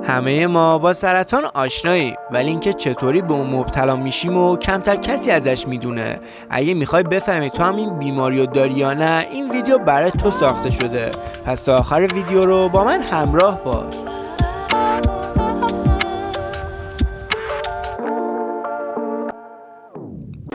همه ما با سرطان آشناییم، ولی اینکه چطوری به اون مبتلا میشیم و کمتر کسی ازش میدونه. اگه میخوای بفهمی تو هم این بیماریو داری یا نه، این ویدیو برای تو ساخته شده. پس تا آخر ویدیو رو با من همراه باش.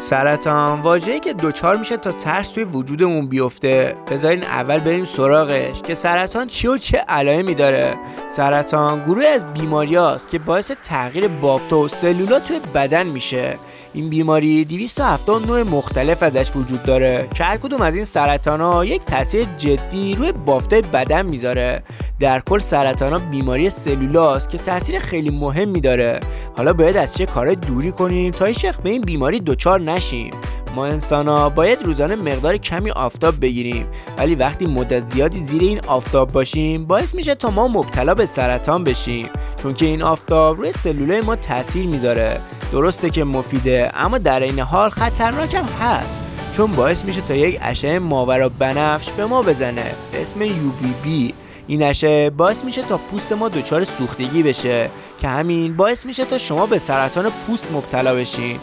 سرطان واژه‌ای که دوچار میشه تا ترس توی وجودمون بیفته. بذارین اول بریم سراغش که سرطان چی و چه علائمی داره. سرطان گروهی از بیماریاست که باعث تغییر بافت و سلولات توی بدن میشه. این بیماری 279 مختلف ازش وجود داره که هر کدوم از این سرطان‌ها یک تاثیر جدی روی بافت‌های بدن میذاره. در کل سرطان‌ها بیماری سلولاست که تاثیر خیلی مهمی داره. حالا باید از چه کارهای دوری کنیم تا هیچ وقت به این بیماری دچار نشیم. ما انسان‌ها باید روزانه مقدار کمی آفتاب بگیریم، ولی وقتی مدت زیادی زیر این آفتاب باشیم باعث میشه تا ما مبتلا به سرطان بشیم، چون که این آفتاب روی سلولای ما تاثیر میذاره. درسته که مفیده، اما در این حال خطرناک هم هست، چون باعث میشه تا یک اشعه ماورا بنفش به ما بزنه به اسم UVB. این اشعه باعث میشه تا پوست ما دچار سوختگی بشه که همین باعث میشه تا شما به سرطان پوست مبتلا بشین.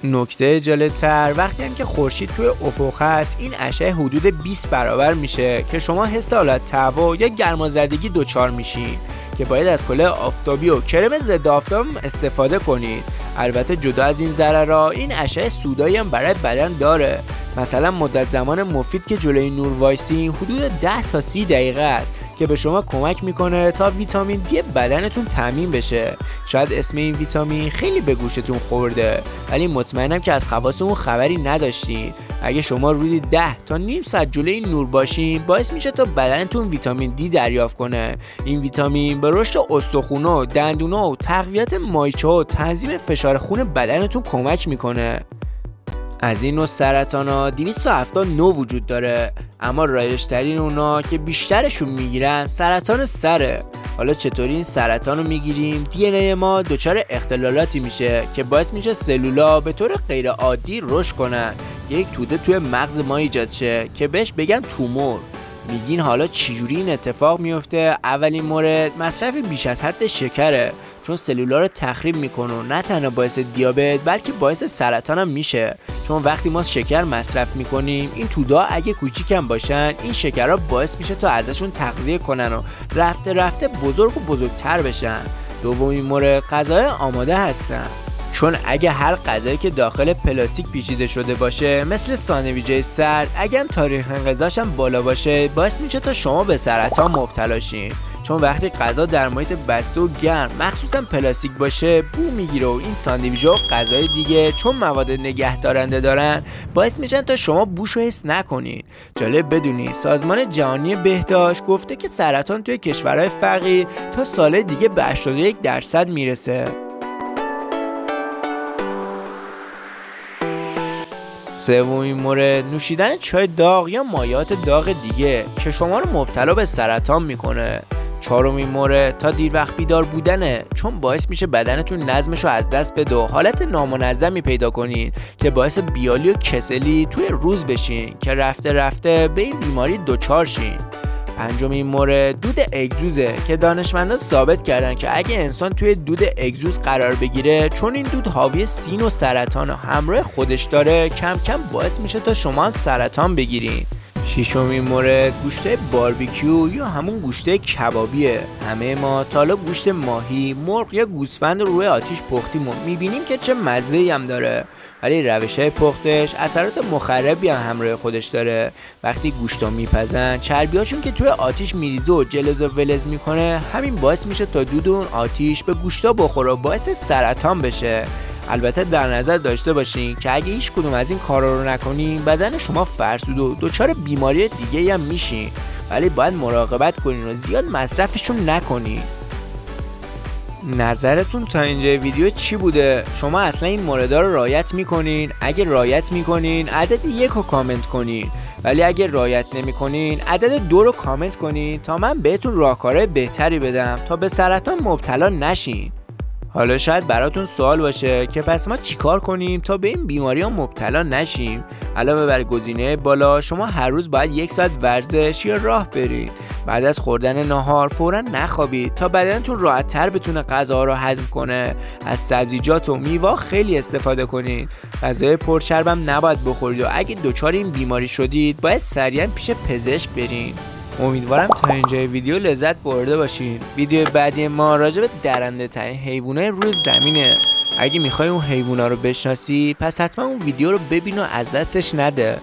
نکته جالب‌تر وقتی هم که خورشید توی افق هست، این اشعه حدود 20 برابر میشه که شما حس حالت تهوع یا گرمازدگی دچار میشین که باید از کلاه آفتابی و کرم ضد آفتاب استفاده کنید. البته جدا از این ضررها، این اشعه سودایی هم برای بدن داره. مثلا مدت زمان مفید که جلوی نور وایسین حدود 10 تا 30 دقیقه است که به شما کمک میکنه تا ویتامین دی بدنتون تامین بشه. شاید اسم این ویتامین خیلی به گوشتون خورده، ولی مطمئنم که از خواص اون خبری نداشتین. اگه شما روزی 10 تا نیم ساعت جلوی نور باشین، باعث میشه تا بدنتون ویتامین دی دریافت کنه. این ویتامین به رشد استخوان‌ها، دندون‌ها و تقویت مایچه و تنظیم فشار خون بدنتون کمک میکنه. از این نوع سرطان‌ها 279 وجود داره، اما رایج‌ترین اونا که بیشترشون میگیرن سرطان سره. حالا چطوری این سرطان رو میگیریم؟ دی ما دچار اختلالاتی میشه که باعث میشه سلولا به طور غیر عادی رشد کنن، یک توده توی مغز ما ایجاد شه که بهش بگن تومور. میگین حالا چجوری این اتفاق میفته؟ اولین مورد مصرف بیش از حد شکره، چون سلولا رو تخریب میکنه و نه تنها باعث دیابت بلکه باعث سرطان هم میشه. چون وقتی ما شکر مصرف میکنیم، این تودا اگه کوچیکم باشن، این شکرها باعث میشه تا ازشون تغذیه کنن و رفته رفته بزرگ و بزرگتر بشن. دومین مورد غذای آماده هستن، چون اگه هر غذایی که داخل پلاستیک پیچیده شده باشه، مثل ساندویچ سرد، اگه هم تاریخ انقضاش هم بالا باشه، باعث میشه تا شما به سرطان مبتلا شین. چون وقتی غذا در محیط بسته و گرم، مخصوصا پلاستیک باشه، بو میگیره و این ساندویچ‌ها و غذای دیگه چون مواد نگهدارنده دارن، باعث میشن تا شما بوشو حس نکنین. جالب بدونی سازمان جهانی بهداشت گفته که سرطان توی کشورهای فقیر تا سال دیگه به 81% میرسه. سومین مورد نوشیدن چای داغ یا مایعات داغ دیگه که شما رو مبتلا به سرطان میکنه. چهارمین مورد تا دیر وقت بیدار بودنه، چون باعث میشه بدنتون نظمش رو از دست بده و حالت نامنظمی پیدا کنین که باعث بیالی و کسلی توی روز بشین که رفته رفته به این بیماری دچار شین. پنجمین مورد دود اگزوزه که دانشمندان ثابت کردن که اگه انسان توی دود اگزوز قرار بگیره، چون این دود حاوی سین و سرطان همراه خودش داره، کم کم باعث میشه تا شما هم سرطان بگیرین. ششمین مورد گوشت باربیکیو یا همون گوشت کبابیه. همه ما تا حالا گوشت ماهی، مرغ یا گوسفند رو روی آتیش پختیم و میبینیم که چه مزه‌ای هم داره، ولی روش‌های پختش اثرات مخربی هم همراه خودش داره. وقتی گوشتا میپزن، چربیاشون که توی آتیش میریزه و جلز و ولز میکنه، همین باعث میشه تا دود اون آتیش به گوشتا بخوره و باعث سرطان بشه. البته در نظر داشته باشین که اگه هیچ کدوم از این کارا رو نکنین، بدن شما فرسوده و دچار بیماری دیگه هم میشین، ولی باید مراقبت کنین و زیاد مصرفشون نکنین. نظرتون تا اینجا ویدیو چی بوده؟ شما اصلا این موردا رو رعایت میکنین؟ اگه رعایت میکنین عدد 1 رو کامنت کنین، ولی اگه رعایت نمیکنین عدد 2 رو کامنت کنین تا من بهتون راهکارهای بهتری بدم تا به سرطان مبتلا نشین. حالا شاید براتون سوال باشه که پس ما چیکار کنیم تا به این بیماری‌ها مبتلا نشیم؟ علاوه بر گزینه بالا، شما هر روز باید 1 ساعت ورزش یا راه برید. بعد از خوردن ناهار فوراً نخوابید تا بدنتون راحت‌تر بتونه غذاها رو هضم کنه. از سبزیجات و میوه خیلی استفاده کنید. غذای پرچرب هم نباید بخورید و اگه دچار این بیماری شدید باید سریعاً پیش پزشک برین. امیدوارم تا اینجای ویدیو لذت برده باشین. ویدیو بعدی ما راجع به درنده ترین حیوانات روی زمینه. اگه میخوای اون حیونا رو بشناسی پس حتما اون ویدیو رو ببین و از دستش نده.